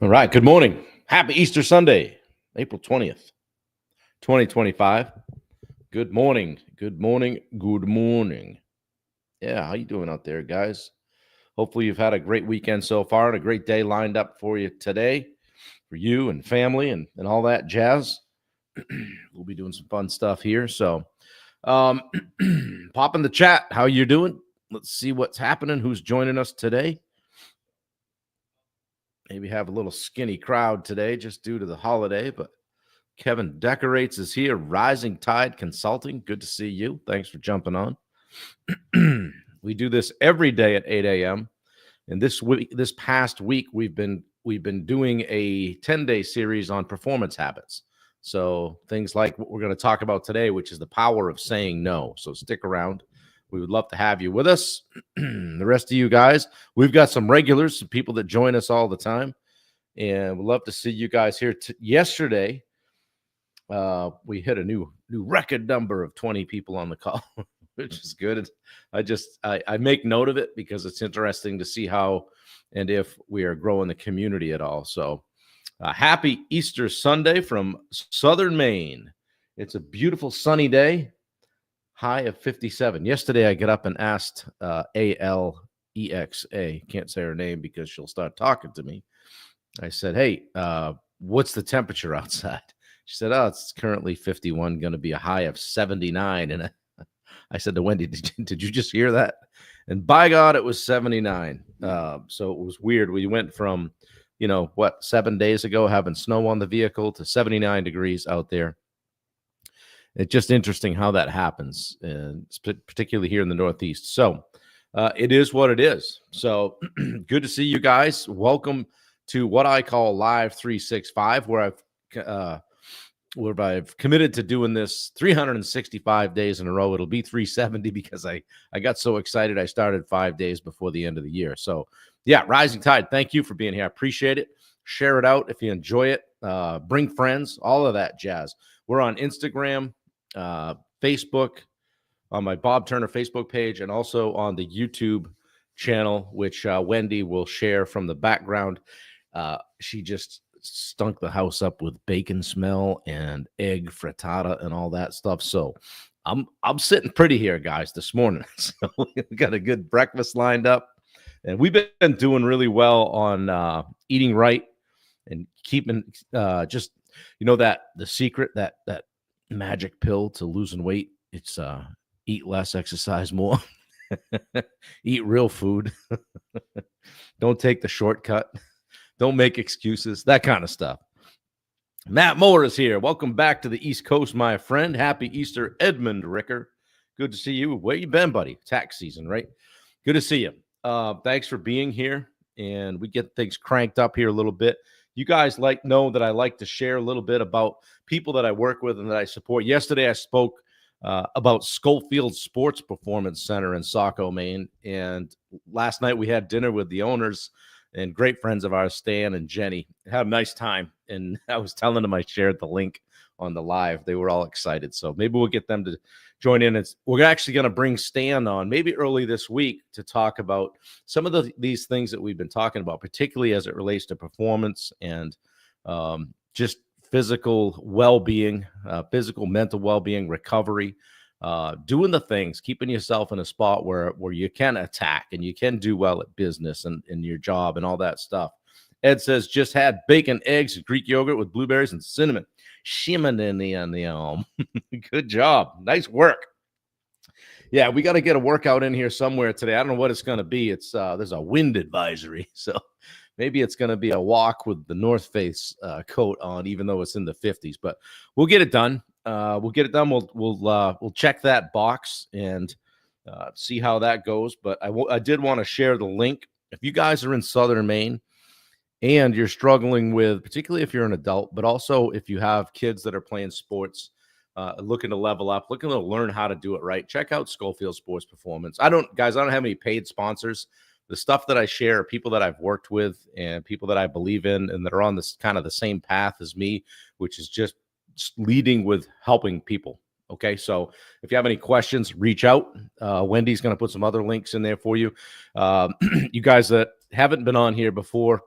All right. Good morning. Happy Easter Sunday, April 20th, 2025. Good morning. Good morning. Good morning. Yeah, how you doing out there, guys? Hopefully you've had a great weekend so far and a great day lined up for you today, for you and family and all that jazz. We'll be doing some fun stuff here. So um pop in the chat. How you doing? Let's see what's happening. Who's joining us today? Maybe have a little skinny crowd today just due to the holiday, but Kevin Decorates is here. Rising Tide Consulting. Good to see you. Thanks for jumping on. We do this every day at 8 a.m. And this past week, we've been doing a 10-day series on performance habits. So things like what we're going to talk about today, which is the power of saying no. So stick around. We would love to have you with us. The rest of you guys, we've got some regulars, some people that join us all the time. And we'd love to see you guys here. Yesterday, we hit a new record number of 20 people on the call, which is good. I make note of it because it's interesting to see how and if we are growing the community at all. So happy Easter Sunday from Southern Maine. It's a beautiful sunny day, high of 57. Yesterday I got up and asked Alexa, can't say her name because she'll start talking to me. I said, hey, what's the temperature outside? She said, oh, it's currently 51, going to be a high of 79. And I said to Wendy, did you just hear that? And by God, it was 79. So it was weird. We went from, 7 days ago having snow on the vehicle to 79 degrees out there. It's just interesting how that happens, and particularly here in the Northeast. So it is what it is. So good to see you guys. Welcome to what I call Live 365, where I've committed to doing this 365 days in a row. It'll be 370 because I got so excited. I started 5 days before the end of the year. So yeah, Rising Tide, thank you for being here. I appreciate it. Share it out if you enjoy it. Bring friends, all of that jazz. We're on Instagram, Facebook, on my Bob Turner Facebook page, and also on the YouTube channel, which Wendy will share from the background. She just stunk the house up with bacon smell and egg frittata and all that stuff. So I'm sitting pretty here, guys, this morning. So we got a good breakfast lined up, and we've been doing really well on eating right and keeping just that the secret, that magic pill to losing weight. It's eat less, exercise more, eat real food. Don't take the shortcut. Don't make excuses, that kind of stuff. Matt Moore is here. Welcome back to the East Coast, my friend. Happy Easter, Edmund Ricker. Good to see you. Where you been, buddy? Tax season, right? Good to see you. Thanks for being here. And we get things cranked up here a little bit. You guys know that I like to share a little bit about people that I work with and that I support. Yesterday, I spoke about Schofield Sports Performance Center in Saco, Maine. And last night, we had dinner with the owners and great friends of ours, Stan and Jenny. Had a nice time. And I was telling them I shared the link on the live. They were all excited. So maybe we'll get them to join in. We're actually going to bring Stan on maybe early this week to talk about some of these things that we've been talking about, particularly as it relates to performance and just physical well-being, physical, mental well-being, recovery, doing the things, keeping yourself in a spot where you can attack and you can do well at business and in your job and all that stuff. Ed says, just had bacon, eggs, and Greek yogurt with blueberries and cinnamon. Good job. Nice work. Yeah, we got to get a workout in here somewhere today. I don't know what it's going to be. It's there's a wind advisory, so maybe it's going to be a walk with the North Face coat on, even though it's in the 50s. But we'll get it done. We'll get it done. We'll check that box and see how that goes. But I did want to share the link. If you guys are in Southern Maine and you're struggling with, particularly if you're an adult, but also if you have kids that are playing sports, looking to level up, looking to learn how to do it right, check out Schofield Sports Performance. I don't have any paid sponsors. The stuff that I share are people that I've worked with and people that I believe in and that are on this kind of the same path as me, which is just leading with helping people. Okay, so if you have any questions, reach out. Wendy's going to put some other links in there for you. You guys that haven't been on here before,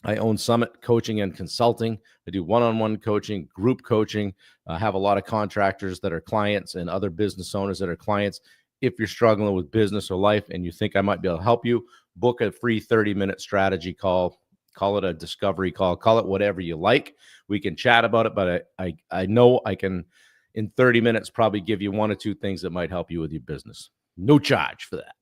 I own Summit Coaching and Consulting. I do one-on-one coaching, group coaching. I have a lot of contractors that are clients and other business owners that are clients. If you're struggling with business or life and you think I might be able to help you, book a free 30-minute strategy call. Call it a discovery call. Call it whatever you like. We can chat about it, but I know I can, in 30 minutes, probably give you one or two things that might help you with your business. No charge for that.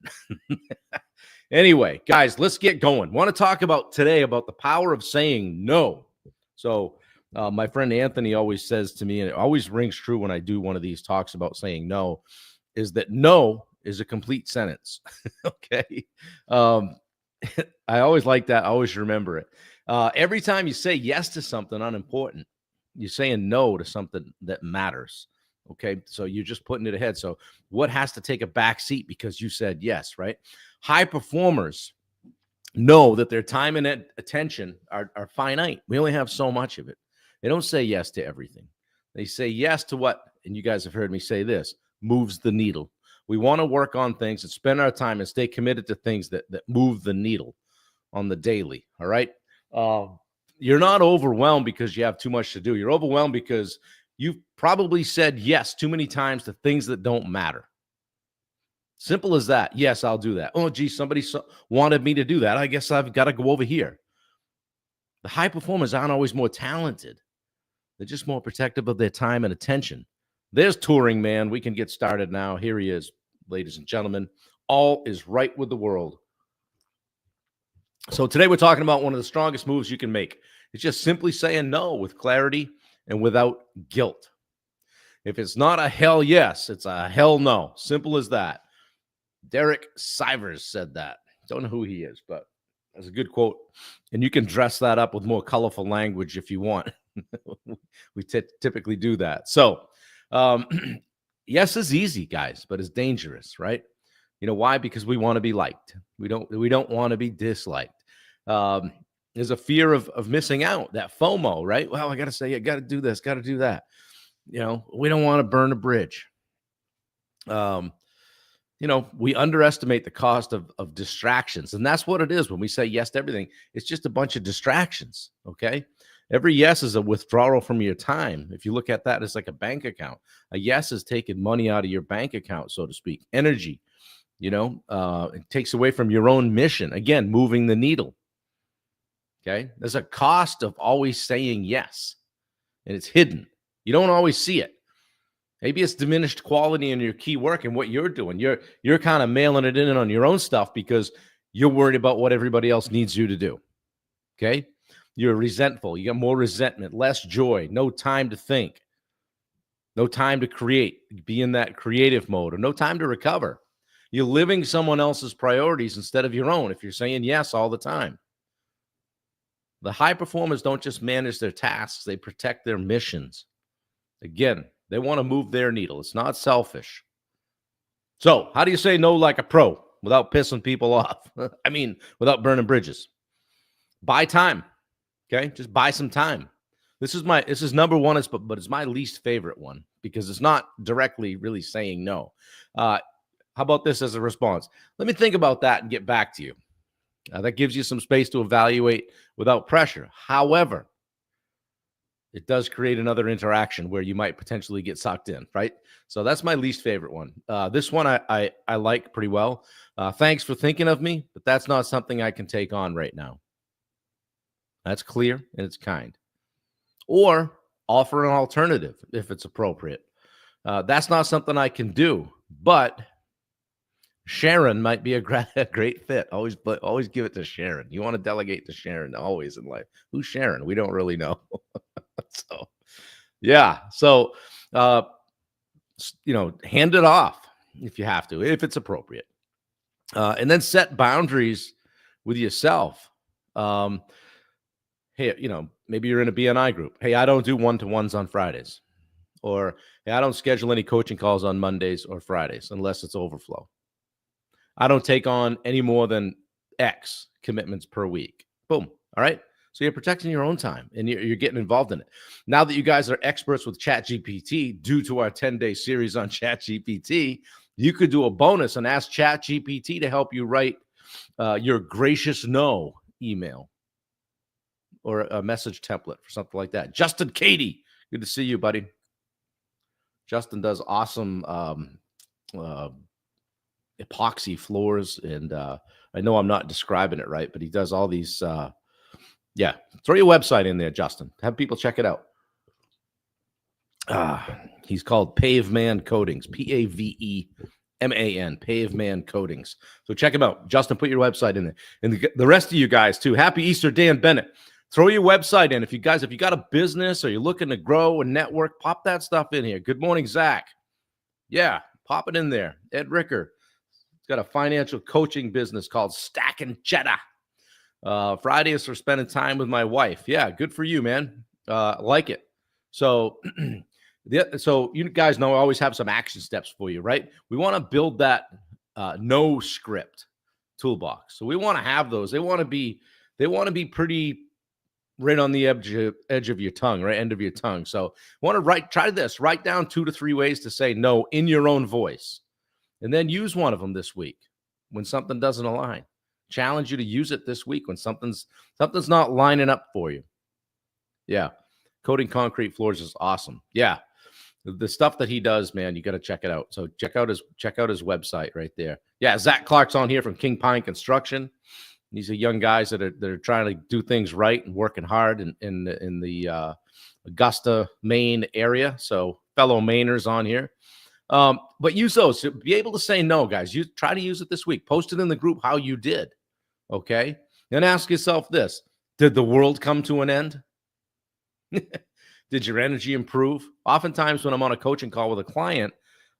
Anyway, guys, let's get going. Want to talk about today about the power of saying no. So my friend Anthony always says to me, and it always rings true when I do one of these talks about saying no, is that no is a complete sentence. Okay. I always like that. I always remember it. Every time you say yes to something unimportant, you're saying no to something that matters. Okay. So you're just putting it ahead. So what has to take a back seat because you said yes, right? High performers know that their time and attention are finite. We only have so much of it. They don't say yes to everything. They say yes to what, and you guys have heard me say this, moves the needle. We want to work on things and spend our time and stay committed to things that move the needle on the daily. All right. You're not overwhelmed because you have too much to do. You're overwhelmed because you've probably said yes too many times to things that don't matter. Simple as that. Yes, I'll do that. Oh, gee, somebody wanted me to do that. I guess I've got to go over here. The high performers aren't always more talented. They're just more protective of their time and attention. There's Touring Man. We can get started now. Here he is, ladies and gentlemen. All is right with the world. So today we're talking about one of the strongest moves you can make. It's just simply saying no with clarity and without guilt. If it's not a hell yes, it's a hell no. Simple as that. Derek Sivers said that. Don't know who he is, but that's a good quote. And you can dress that up with more colorful language if you want. We typically do that. So, yes is easy, guys, but it's dangerous, right? You know why? Because we want to be liked. We don't want to be disliked. There's a fear of missing out, that FOMO, right? Well, I got to say, I got to do this, got to do that. You know, we don't want to burn a bridge. We underestimate the cost of distractions. And that's what it is when we say yes to everything. It's just a bunch of distractions, okay? Every yes is a withdrawal from your time. If you look at that as like a bank account, a yes is taking money out of your bank account, so to speak. Energy, it takes away from your own mission. Again, moving the needle, okay? There's a cost of always saying yes, and it's hidden. You don't always see it. Maybe it's diminished quality in your key work and what you're doing. You're kind of mailing it in on your own stuff because you're worried about what everybody else needs you to do. Okay? You're resentful. You got more resentment, less joy, no time to think, no time to create, be in that creative mode, or no time to recover. You're living someone else's priorities instead of your own if you're saying yes all the time. The high performers don't just manage their tasks, they protect their missions. Again, they want to move their needle. It's not selfish. So how do you say no like a pro without pissing people off? I mean, without burning bridges? Buy time. Okay. Just buy some time. This is number one, but it's my least favorite one because it's not directly really saying no. How about this as a response? Let me think about that and get back to you. That gives you some space to evaluate without pressure. However, it does create another interaction where you might potentially get sucked in, right? So that's my least favorite one. This one I like pretty well. Thanks for thinking of me, but that's not something I can take on right now. That's clear and it's kind. Or offer an alternative if it's appropriate. That's not something I can do, but Sharon might be a great fit. Always give it to Sharon. You want to delegate to Sharon always in life. Who's Sharon? We don't really know. So, yeah. So, hand it off if you have to, if it's appropriate. And then set boundaries with yourself. Hey, maybe you're in a BNI group. Hey, I don't do one-to-ones on Fridays. Or, hey, I don't schedule any coaching calls on Mondays or Fridays unless it's overflow. I don't take on any more than X commitments per week. Boom. All right. So you're protecting your own time and you're getting involved in it. Now that you guys are experts with ChatGPT, due to our 10-day series on ChatGPT, you could do a bonus and ask ChatGPT to help you write your gracious no email. or a message template for something like that. Justin Katie, good to see you, buddy. Justin does awesome uh, epoxy floors, and I know I'm not describing it right, but he does all these. Yeah, throw your website in there, Justin. Have people check it out. He's called Paveman Coatings, Paveman, Paveman Coatings. So check him out. Justin, put your website in there. And the rest of you guys, too. Happy Easter, Dan Bennett. Throw your website in. If you got a business or you're looking to grow a network, pop that stuff in here. Good morning, Zach. Yeah, pop it in there. Ed Ricker. He's got a financial coaching business called Stacking Cheddar. Friday is for spending time with my wife. Yeah, good for you, man. Like it. So, so you guys know I always have some action steps for you, right? We want to build that no script toolbox. So we want to have those. They want to be pretty right on the edge of your tongue, right end of your tongue. So want to try this. Write down 2 to 3 ways to say no in your own voice, and then use one of them this week when something doesn't align. Challenge you to use it this week when something's not lining up for you. Yeah. Coating concrete floors is awesome. Yeah. The stuff that he does, man, you got to check it out. So check out his website right there. Yeah. Zach Clark's on here from King Pine Construction. These are young guys that are trying to do things right and working hard in the Augusta, Maine area. So fellow Mainers on here. But use those to be able to say no, guys. You try to use it this week. Post it in the group how you did. Okay. Then ask yourself this: did the world come to an end? Did your energy improve? Oftentimes when I'm on a coaching call with a client,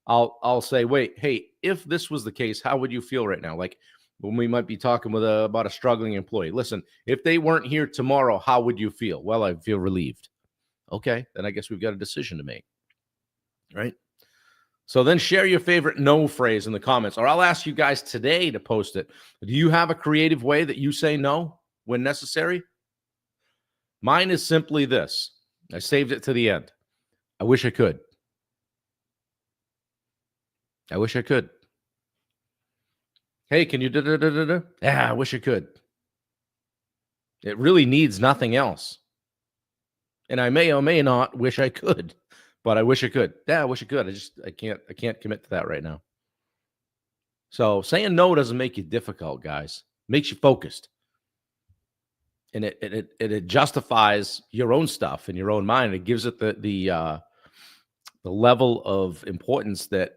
I'll say, wait, hey, if this was the case, how would you feel right now? Like when we might be talking with about a struggling employee. Listen, if they weren't here tomorrow, how would you feel? Well, I'd feel relieved. Okay. Then I guess we've got a decision to make. Right. So then share your favorite no phrase in the comments, or I'll ask you guys today to post it. Do you have a creative way that you say no when necessary? Mine is simply this. I saved it to the end. I wish I could. I wish I could. Hey, can you da-da-da-da-da? Yeah, I wish I could. It really needs nothing else. And I may or may not wish I could, but I wish I could. Yeah, I wish I could. I can't commit to that right now. So saying no doesn't make you difficult, guys. It makes you focused. And it justifies your own stuff in your own mind. It gives it the level of importance that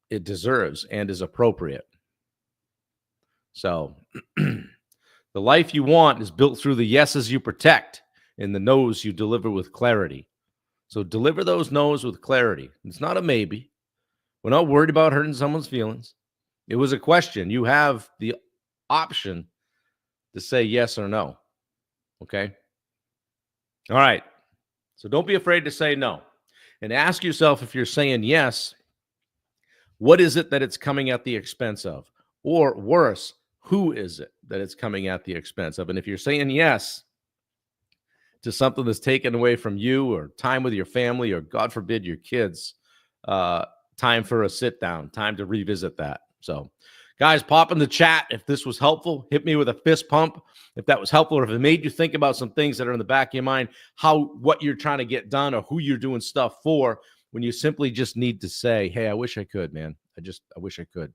it deserves and is appropriate. So the life you want is built through the yeses you protect and the no's you deliver with clarity. So deliver those no's with clarity. It's not a maybe. We're not worried about hurting someone's feelings. It was a question. You have the option to say yes or no. Okay. All right. So don't be afraid to say no. And ask yourself, if you're saying yes, what is it that it's coming at the expense of? Or worse, who is it that it's coming at the expense of? And if you're saying yes to something that's taken away from you, or time with your family, or God forbid your kids, time for a sit down, time to revisit that. So guys, pop in the chat if this was helpful. Hit me with a fist pump if that was helpful, or if it made you think about some things that are in the back of your mind, what you're trying to get done or who you're doing stuff for, when you simply just need to say, hey, I wish I could, man. I wish I could.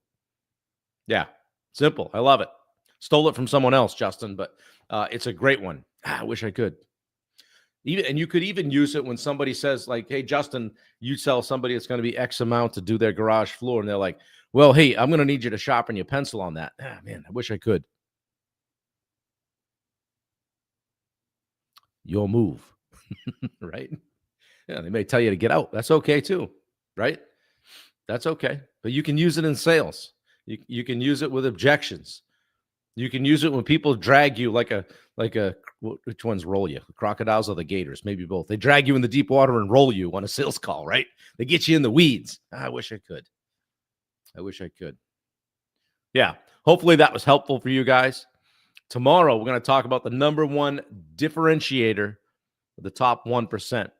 Yeah, simple. I love it. Stole it from someone else, Justin, but it's a great one. I wish I could. And you could even use it when somebody says, like, hey, Justin, you tell somebody it's going to be X amount to do their garage floor, and they're like, well, hey, I'm going to need you to sharpen your pencil on that. Man, I wish I could. Your move, right? Yeah, they may tell you to get out. That's okay too, right? That's okay. But you can use it in sales. You can use it with objections. You can use it when people drag you like a which ones roll you? The crocodiles or the gators? Maybe both. They drag you in the deep water and roll you on a sales call, right? They get you in the weeds. I wish I could. I wish I could. Yeah. Hopefully that was helpful for you guys. Tomorrow, we're going to talk about the number one differentiator of the top 1%,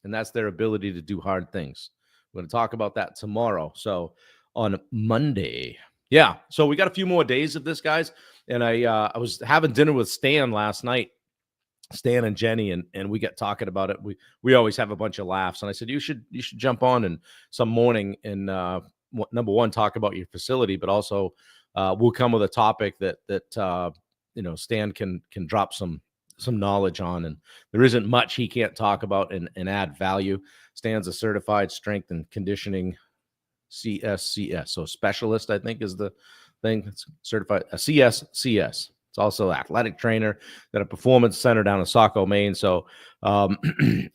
and that's their ability to do hard things. We're going to talk about that tomorrow. So on Monday. Yeah. So we got a few more days of this, guys. And I was having dinner with Stan last night, Stan and Jenny, and we get talking about it. We always have a bunch of laughs. And I said, you should jump on and some morning and number one, talk about your facility, but also we'll come with a topic that Stan can drop some knowledge on. And there isn't much he can't talk about and add value. Stan's a certified strength and conditioning CSCS, so specialist, I think is the thing. It's certified a CSCS. It's also athletic trainer, got a performance center down in Saco, Maine. So I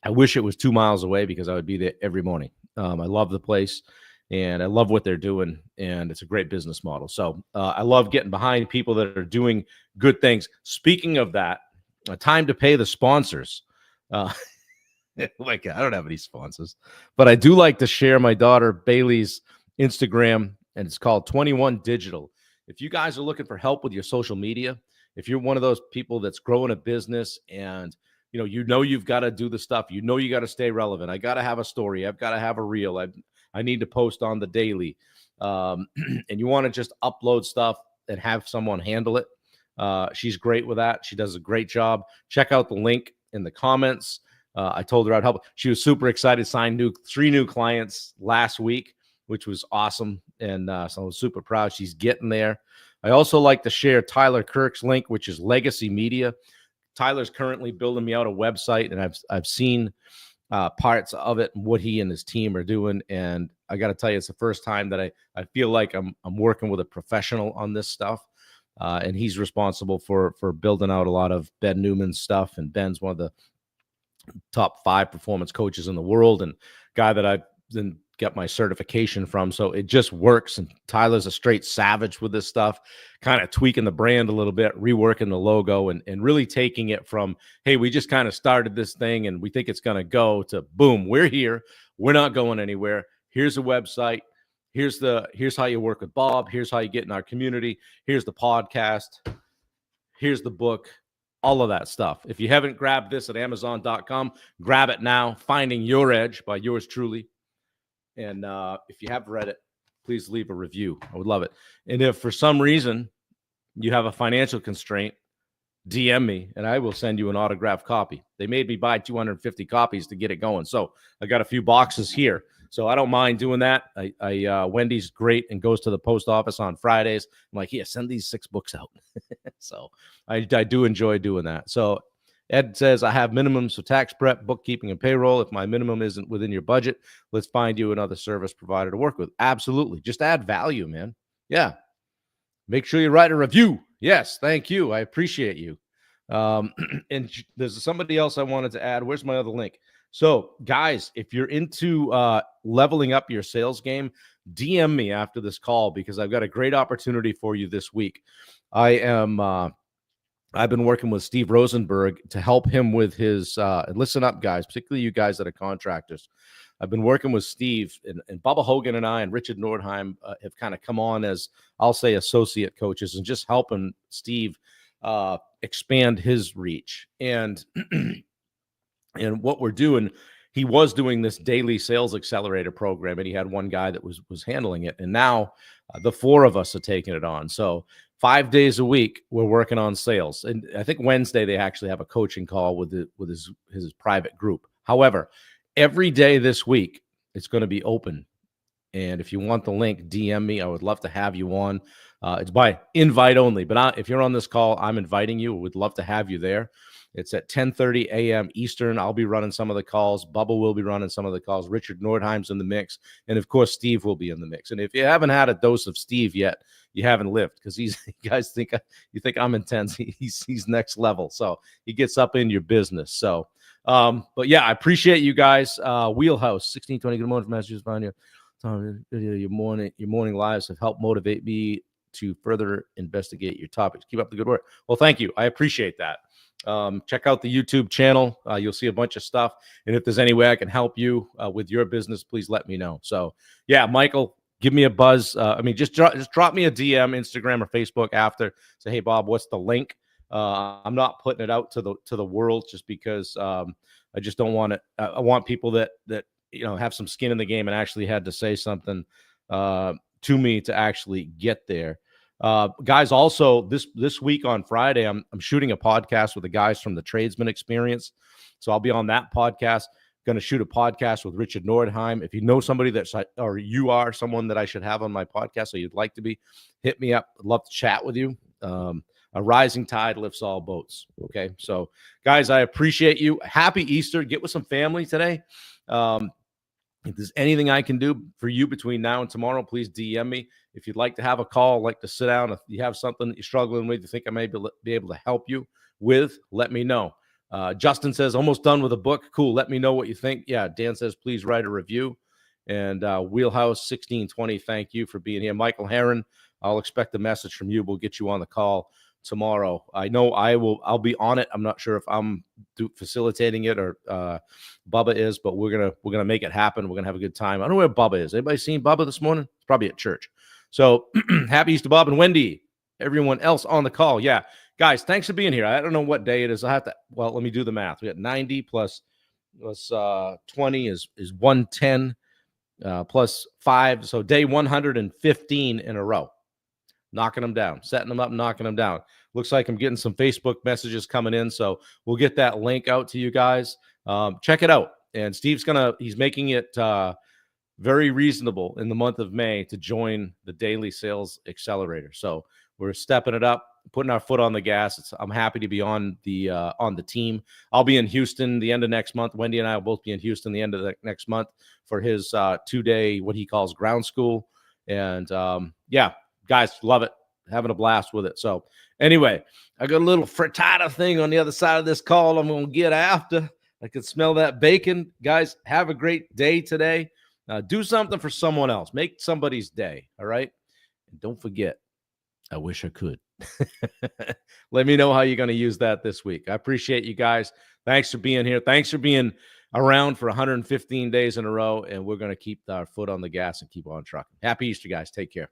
wish it was 2 miles away because I would be there every morning. I love the place and I love what they're doing, and it's a great business model. So I love getting behind people that are doing good things. Speaking of that, time to pay the sponsors. Like, I don't have any sponsors, but I do like to share my daughter Bailey's Instagram, and it's called 21 Digital. If you guys are looking for help with your social media, if you're one of those people that's growing a business and you've got to do the stuff, you got to stay relevant. I got to have a story. I've got to have a reel. I need to post on the daily. And you want to just upload stuff and have someone handle it. She's great with that. She does a great job. Check out the link in the comments. I told her I'd help. She was super excited, signed 3 new clients last week, which was awesome. And so I was super proud. She's getting there. I also like to share Tyler Kirk's link, which is Legacy Media. Tyler's currently building me out a website, and I've seen parts of it and what he and his team are doing. And I got to tell you, it's the first time that I feel like I'm working with a professional on this stuff. And he's responsible for building out a lot of Ben Newman's stuff. And Ben's one of the top 5 performance coaches in the world and guy that I've then got my certification from. So it just works. And Tyler's a straight savage with this stuff, kind of tweaking the brand a little bit, reworking the logo, and really taking it from, hey, we just kind of started this thing and we think it's going to go, to boom, we're here. We're not going anywhere. Here's a website. Here's how you work with Bob. Here's how you get in our community. Here's the podcast. Here's the book. All of that stuff. If you haven't grabbed this at Amazon.com, grab it now. Finding Your Edge by yours truly. And if you have read it, please leave a review. I would love it. And if for some reason you have a financial constraint, DM me and I will send you an autographed copy. They made me buy 250 copies to get it going. So I got a few boxes here. So I don't mind doing that. Wendy's great and goes to the post office on Fridays. I'm like, here, send these 6 books out. So I do enjoy doing that. So Ed says, I have minimums for tax prep, bookkeeping, and payroll. If my minimum isn't within your budget, let's find you another service provider to work with. Absolutely. Just add value, man. Yeah. Make sure you write a review. Yes. Thank you. I appreciate you. And there's somebody else I wanted to add. Where's my other link? So, guys, if you're into leveling up your sales game, DM me after this call because I've got a great opportunity for you this week. I've been working with Steve Rosenberg to help him with his listen up, guys, particularly you guys that are contractors. I've been working with Steve, and Bubba Hogan and I and Richard Nordheim have kind of come on as, I'll say, associate coaches and just helping Steve expand his reach. And and what we're doing, he was doing this daily sales accelerator program, and he had one guy that was handling it. And now the 4 of us are taking it on. So 5 days a week, we're working on sales. And I think Wednesday they actually have a coaching call with his private group. However, every day this week, it's going to be open. And if you want the link, DM me. I would love to have you on. It's by invite only. But if you're on this call, I'm inviting you. We'd love to have you there. It's at 10:30 a.m. Eastern. I'll be running some of the calls. Bubba will be running some of the calls. Richard Nordheim's in the mix. And, of course, Steve will be in the mix. And if you haven't had a dose of Steve yet, you haven't lived, because you guys think I'm intense. He's next level. So he gets up in your business. So, but, yeah, I appreciate you guys. Wheelhouse, 1620. Good morning from Massachusetts. Your morning lives have helped motivate me to further investigate your topics. Keep up the good work. Well, thank you. I appreciate that. Check out the YouTube channel. You'll see a bunch of stuff. And if there's any way I can help you with your business, please let me know. So, yeah, Michael, give me a buzz. Just drop me a DM, Instagram or Facebook after. Say, hey, Bob, what's the link? I'm not putting it out to the world just because I just don't want it. I want people that have some skin in the game and actually had to say something to me to actually get there. Guys, also this week on Friday, I'm shooting a podcast with the guys from the Tradesman Experience. So I'll be on that podcast. Going to shoot a podcast with Richard Nordheim. If you know somebody that's, or you are someone that I should have on my podcast, or you'd like to be, hit me up. I'd love to chat with you. A rising tide lifts all boats. Okay. So guys, I appreciate you. Happy Easter. Get with some family today. If there's anything I can do for you between now and tomorrow, please DM me. If you'd like to have a call, like to sit down, if you have something that you're struggling with, you think I may be able to help you with, let me know. Justin says, almost done with a book. Cool. Let me know what you think. Yeah. Dan says, please write a review. And Wheelhouse 1620, thank you for being here. Michael Heron, I'll expect a message from you. We'll get you on the call tomorrow. I know I'll be on it. I'm not sure if I'm facilitating it or Bubba is, but we're gonna make it happen. We're gonna have a good time. I don't know where Bubba is. Anybody seen Bubba this morning? It's probably at church. So happy Easter, Bob and Wendy. Everyone else on the call. Yeah. Guys, thanks for being here. I don't know what day it is. Let me do the math. We got 90 plus 20 is 110 plus 5. So day 115 in a row. Knocking them down, setting them up, knocking them down. Looks like I'm getting some Facebook messages coming in. So we'll get that link out to you guys. Check it out. And Steve's he's making it very reasonable in the month of May to join the Daily Sales Accelerator. So we're stepping it up, putting our foot on the gas. I'm happy to be on the team. I'll be in Houston the end of next month. Wendy and I will both be in Houston the end of the next month for his 2-day, what he calls ground school. And yeah, guys, love it. Having a blast with it. So anyway, I got a little frittata thing on the other side of this call I'm going to get after. I can smell that bacon. Guys, have a great day today. Do something for someone else. Make somebody's day, all right? And don't forget, I wish I could. Let me know how you're going to use that this week. I appreciate you guys. Thanks for being here. Thanks for being around for 115 days in a row, and we're going to keep our foot on the gas and keep on trucking. Happy Easter, guys. Take care.